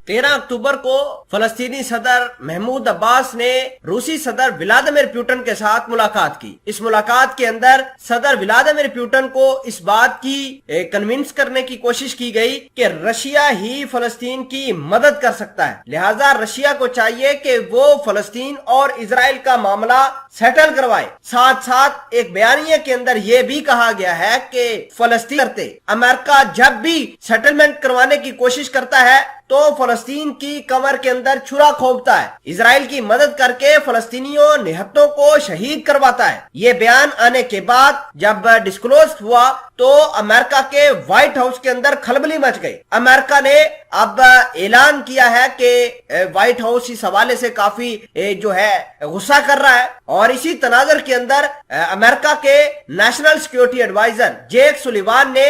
13 अक्टूबर को फलस्तीनी सदर महमूद अब्बास ने रूसी सदर व्लादिमीर पुतिन के साथ मुलाकात की। इस मुलाकात के अंदर सदर व्लादिमीर पुतिन को इस बात की कन्विंस करने की कोशिश की गई कि रशिया ही फलस्तीन की मदद कर सकता है, लिहाजा रशिया को चाहिए कि वो फलस्तीन और इजराइल का मामला सेटल करवाए। साथ साथ एक बयानिए के अंदर यह भी कहा गया है कि फलस्तीन करते अमेरिका जब भी सेटलमेंट करवाने की कोशिश करता है तो फलस्तीन की कमर के अंदर छुरा खोपता है, इजराइल की मदद करके फलस्तीनियों निहत्तों को शहीद करवाता है। ये बयान आने के बाद जब डिस्क्लोज हुआ तो अमेरिका के व्हाइट हाउस के अंदर खलबली मच गई। अमेरिका ने अब ऐलान किया है कि व्हाइट हाउस इस हवाले से काफी जो है गुस्सा कर रहा है, और इसी तनाजर के अंदर अमेरिका के नेशनल सिक्योरिटी एडवाइजर जेक सुलिवान ने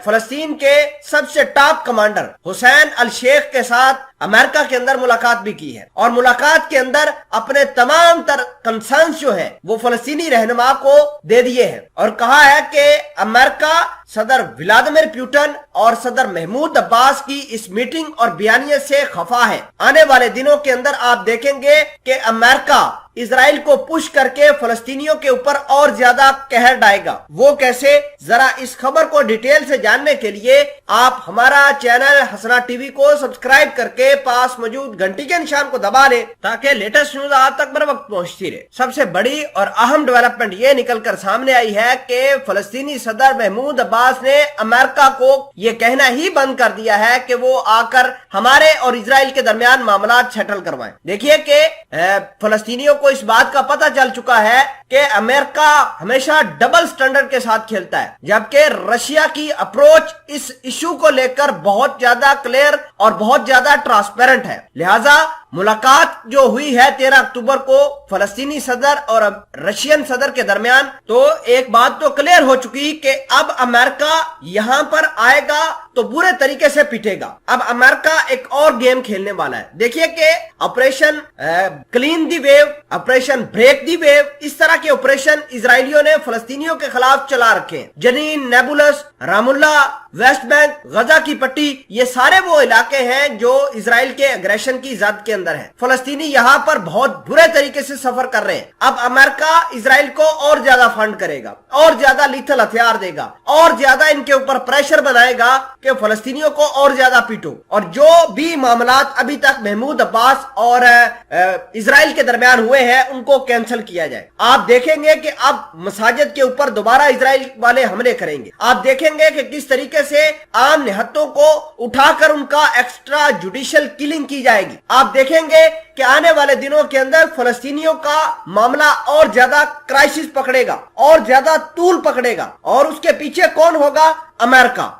फलस्तीन के सबसे टॉप कमांडर हुसैन अल शेख के साथ अमेरिका के अंदर मुलाकात भी की है, और मुलाकात के अंदर अपने तमाम कंसर्न्स जो है वो फलस्तीनी रहनुमा को दे दिए हैं, और कहा है कि अमेरिका सदर व्लादिमीर पुतिन और सदर महमूद अब्बास की इस मीटिंग और बयानियत से खफा है। आने वाले दिनों के अंदर आप देखेंगे कि अमेरिका इजराइल को पुश करके फलस्तीनियों के ऊपर और ज्यादा कहर डालेगा। वो कैसे, जरा इस खबर को डिटेल से जानने के लिए आप हमारा चैनल हसना टीवी को सब्सक्राइब करके पास मौजूद घंटी के निशान को दबा लें ताकि लेटेस्ट न्यूज आप तक बर वक्त पहुंचती रहे। सबसे बड़ी और अहम डेवलपमेंट ये निकलकर सामने आई है कि फलस्तीनी सदर महमूद अब्बास ने अमेरिका को ये कहना ही बंद कर दिया है कि वो आकर हमारे और इजराइल के दरमियान मामला सेटल करवाएं। देखिए कि फलस्तीनियों को इस बात का पता चल चुका है कि अमेरिका हमेशा डबल स्टैंडर्ड के साथ खेलता है, जबकि रशिया की अप्रोच इस इशू को लेकर बहुत ज्यादा क्लियर और बहुत ज्यादा ट्रांसपेरेंट है। लिहाजा मुलाकात जो हुई है 13 अक्टूबर को फलस्तीनी सदर और रशियन सदर के दरमियान, तो एक बात तो क्लियर हो चुकी कि अब अमेरिका यहां पर आएगा तो बुरे तरीके से पिटेगा। अब अमेरिका एक और गेम खेलने वाला है। देखिए कि operation clean the wave, operation break the wave, इस तरह के ऑपरेशन इजरायलियों ने फलस्तीनियों के खिलाफ चला रखे हैं। जनीन, नेबुलस, रामुल्ला, वेस्ट बैंक, गजा की पट्टी, ये सारे वो इलाके हैं जो इजराइल के अग्रेशन की जद के अंदर है। फलस्तीनी यहाँ पर बहुत बुरे तरीके से सफर कर रहे हैं। अब अमेरिका इजराइल को और ज्यादा फंड करेगा, और ज्यादा लीथल हथियार देगा, और ज्यादा इनके ऊपर प्रेशर बनाएगा कि फलस्तीनियों को और ज्यादा पीटो, और जो भी मामलात अभी तक महमूद अब्बास और इजराइल के दरमियान हुए हैं उनको कैंसिल किया जाए। आप देखेंगे कि अब मसाजिद के ऊपर दोबारा इजराइल वाले हमले करेंगे। आप देखेंगे कि किस तरीके से आम निहत्तों को उठाकर उनका एक्स्ट्रा जुडिशियल किलिंग की जाएगी। आप देखेंगे कि आने वाले दिनों के अंदर फलस्तीनियों का मामला और ज्यादा क्राइसिस पकड़ेगा, और ज्यादा तूल पकड़ेगा, और उसके पीछे कौन होगा? अमेरिका।